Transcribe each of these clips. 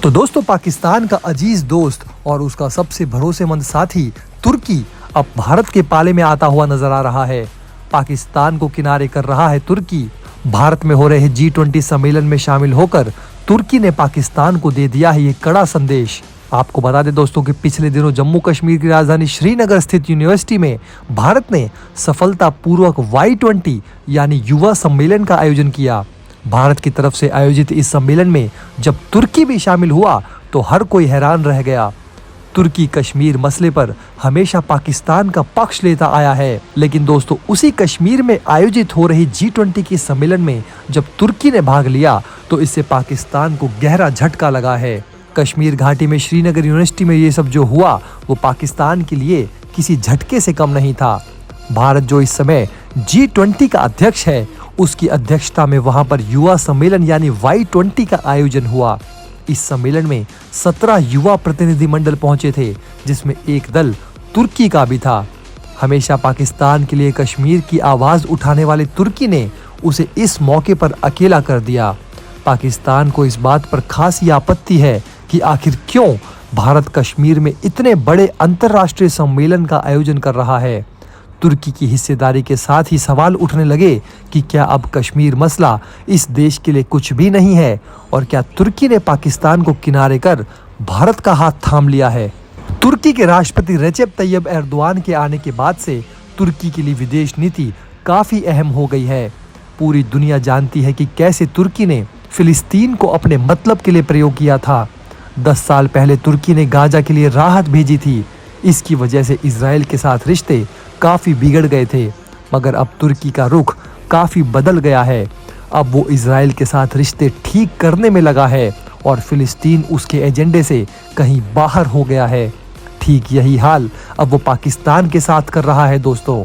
तो दोस्तों, पाकिस्तान का अजीज दोस्त और उसका सबसे भरोसेमंद साथी तुर्की अब भारत के पाले में आता हुआ नजर आ रहा है। पाकिस्तान को किनारे कर रहा है तुर्की। भारत में हो रहे G20 सम्मेलन में शामिल होकर तुर्की ने पाकिस्तान को दे दिया है ये कड़ा संदेश। आपको बता दें दोस्तों कि पिछले दिनों जम्मू कश्मीर की राजधानी श्रीनगर स्थित यूनिवर्सिटी में भारत ने सफलतापूर्वक Y20 यानी युवा सम्मेलन का आयोजन किया। भारत की तरफ से आयोजित इस सम्मेलन में जब तुर्की भी शामिल हुआ तो हर कोई हैरान रह गया। तुर्की कश्मीर मसले पर हमेशा पाकिस्तान का पक्ष लेता आया है, लेकिन दोस्तों उसी कश्मीर में आयोजित हो रही G20 के सम्मेलन में जब तुर्की ने भाग लिया तो इससे पाकिस्तान को गहरा झटका लगा है। कश्मीर घाटी में श्रीनगर यूनिवर्सिटी में ये सब जो हुआ वो पाकिस्तान के लिए किसी झटके से कम नहीं था। भारत जो इस समय G20 का अध्यक्ष है, उसकी अध्यक्षता में वहां पर युवा सम्मेलन यानी Y20 का आयोजन हुआ। इस सम्मेलन में 17 युवा प्रतिनिधिमंडल पहुंचे थे, जिसमें एक दल तुर्की का भी था। हमेशा पाकिस्तान के लिए कश्मीर की आवाज उठाने वाले तुर्की ने उसे इस मौके पर अकेला कर दिया। पाकिस्तान को इस बात पर खासी आपत्ति है कि आखिर क्यों भारत कश्मीर में इतने बड़े अंतर्राष्ट्रीय सम्मेलन का आयोजन कर रहा है। तुर्की की हिस्सेदारी के साथ ही सवाल उठने लगे कि क्या अब कश्मीर मसला इस देश के लिए कुछ भी नहीं है और क्या तुर्की ने पाकिस्तान को किनारे कर भारत का हाथ थाम लिया है। तुर्की के राष्ट्रपति रेसेप तैयब एर्दोआन के आने के बाद से तुर्की के लिए विदेश नीति काफ़ी अहम हो गई है। पूरी दुनिया जानती है कि कैसे तुर्की ने फिलिस्तीन को अपने मतलब के लिए प्रयोग किया था। 10 साल पहले तुर्की ने गाजा के लिए राहत भेजी थी। इसकी वजह से इजराइल के साथ रिश्ते काफ़ी बिगड़ गए थे, मगर अब तुर्की का रुख काफ़ी बदल गया है। अब वो इजराइल के साथ रिश्ते ठीक करने में लगा है और फिलिस्तीन उसके एजेंडे से कहीं बाहर हो गया है। ठीक यही हाल अब वो पाकिस्तान के साथ कर रहा है दोस्तों।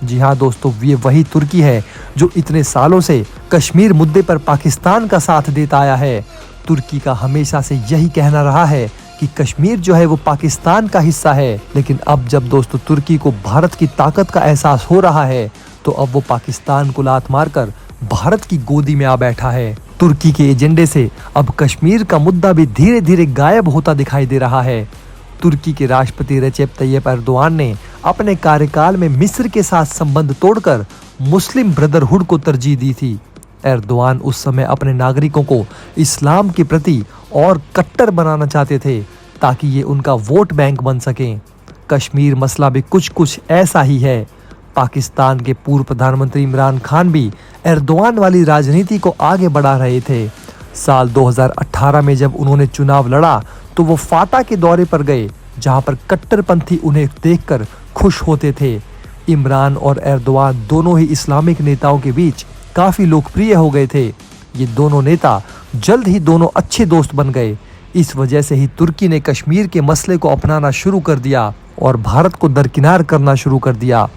जी हाँ दोस्तों, ये वही तुर्की है जो इतने सालों से कश्मीर मुद्दे पर पाकिस्तान का साथ देता आया है। तुर्की का हमेशा से यही कहना रहा है कि कश्मीर जो है वो पाकिस्तान का हिस्सा है, लेकिन अब जब दोस्तों तुर्की को भारत की ताकत का एहसास हो रहा है तो अब वो पाकिस्तान को लात मारकर भारत की गोदी में आ बैठा है। तुर्की के एजेंडे से अब कश्मीर का मुद्दा भी धीरे धीरे गायब होता दिखाई दे रहा है। तुर्की के राष्ट्रपति रेसेप तैयब एर्दोआन ने अपने कार्यकाल में मिस्र के साथ संबंध तोड़कर मुस्लिम ब्रदरहुड को तरजीह दी थी। एर्दोआन उस समय अपने नागरिकों को इस्लाम के प्रति और कट्टर बनाना चाहते थे ताकि ये उनका वोट बैंक बन सकें। कश्मीर मसला भी कुछ ऐसा ही है। पाकिस्तान के पूर्व प्रधानमंत्री इमरान खान भी एर्दोआन वाली राजनीति को आगे बढ़ा रहे थे। साल 2018 में जब उन्होंने चुनाव लड़ा तो वो फाटा के दौरे पर गए, जहां पर कट्टरपंथी उन्हें देखकर खुश होते थे। इमरान और एर्दोआन दोनों ही इस्लामिक नेताओं के बीच काफ़ी लोकप्रिय हो गए थे। ये दोनों नेता जल्द ही दोनों अच्छे दोस्त बन गए। इस वजह से ही तुर्की ने कश्मीर के मसले को अपनाना शुरू कर दिया और भारत को दरकिनार करना शुरू कर दिया।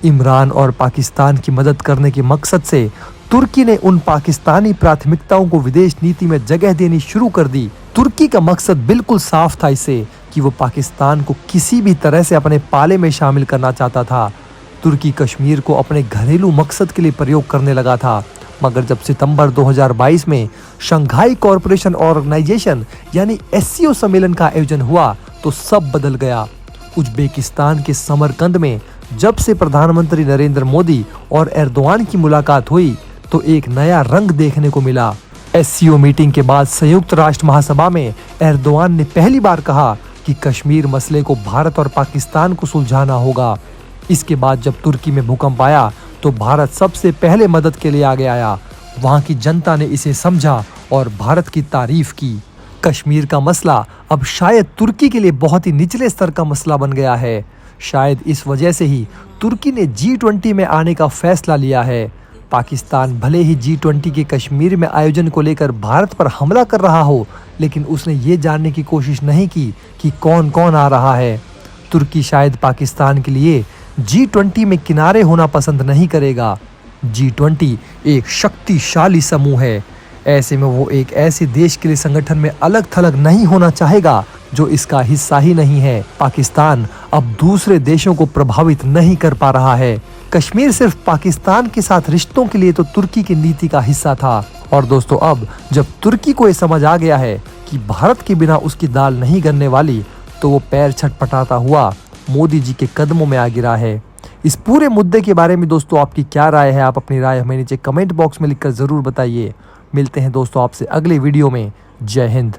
इमरान और पाकिस्तान की मदद करने के मकसद से तुर्की ने उन पाकिस्तानी प्राथमिकताओं को विदेश नीति में जगह देनी शुरू कर दी। तुर्की का मकसद बिल्कुल साफ था इससे कि वो पाकिस्तान को किसी भी तरह से अपने पाले में शामिल करना चाहता था। तुर्की कश्मीर को अपने घरेलू मकसद के लिए प्रयोग करने लगा था, मगर जब सितंबर 2022 में शंघाई कॉरपोरेशन ऑर्गेनाइजेशन यानी SCO सम्मेलन का आयोजन हुआ तो सब बदल गया। उज्बेकिस्तान के समरकंद में जब से प्रधानमंत्री नरेंद्र मोदी और एर्दोआन की मुलाकात हुई तो एक नया रंग देखने को मिला। SCO मीटिंग के बाद संयुक्त राष्ट्र महासभा में एर्दोआन ने पहली बार कहा कि कश्मीर मसले को भारत और पाकिस्तान को सुलझाना होगा। इसके बाद जब तुर्की में भूकंप आया तो भारत सबसे पहले मदद के लिए आगे आया। वहां की जनता ने इसे समझा और भारत की तारीफ की। कश्मीर का मसला अब शायद तुर्की के लिए बहुत ही निचले स्तर का मसला बन गया है। शायद इस वजह से ही तुर्की ने G20 में आने का फैसला लिया है। पाकिस्तान भले ही G20 के कश्मीर में आयोजन को लेकर भारत पर हमला कर रहा हो, लेकिन उसने ये जानने की कोशिश नहीं की कि कौन कौन आ रहा है। तुर्की शायद पाकिस्तान के लिए G20 में किनारे होना पसंद नहीं करेगा। G20 एक शक्तिशाली समूह है। ऐसे में वो एक ऐसे देश के लिए संगठन में अलग थलग नहीं होना चाहेगा जो इसका हिस्सा ही नहीं है। पाकिस्तान अब दूसरे देशों को प्रभावित नहीं कर पा रहा है। कश्मीर सिर्फ पाकिस्तान के साथ रिश्तों के लिए तो तुर्की की नीति का हिस्सा था, और दोस्तों अब जब तुर्की को ये समझ आ गया है कि कि भारत के बिना उसकी दाल नहीं गलने वाली, तो वो पैर छटपटाता हुआ मोदी जी के कदमों में आ गिरा है। इस पूरे मुद्दे के बारे में दोस्तों आपकी क्या राय है? आप अपनी राय हमें नीचे कमेंट बॉक्स में लिखकर ज़रूर बताइए। मिलते हैं दोस्तों आपसे अगले वीडियो में। जय हिंद।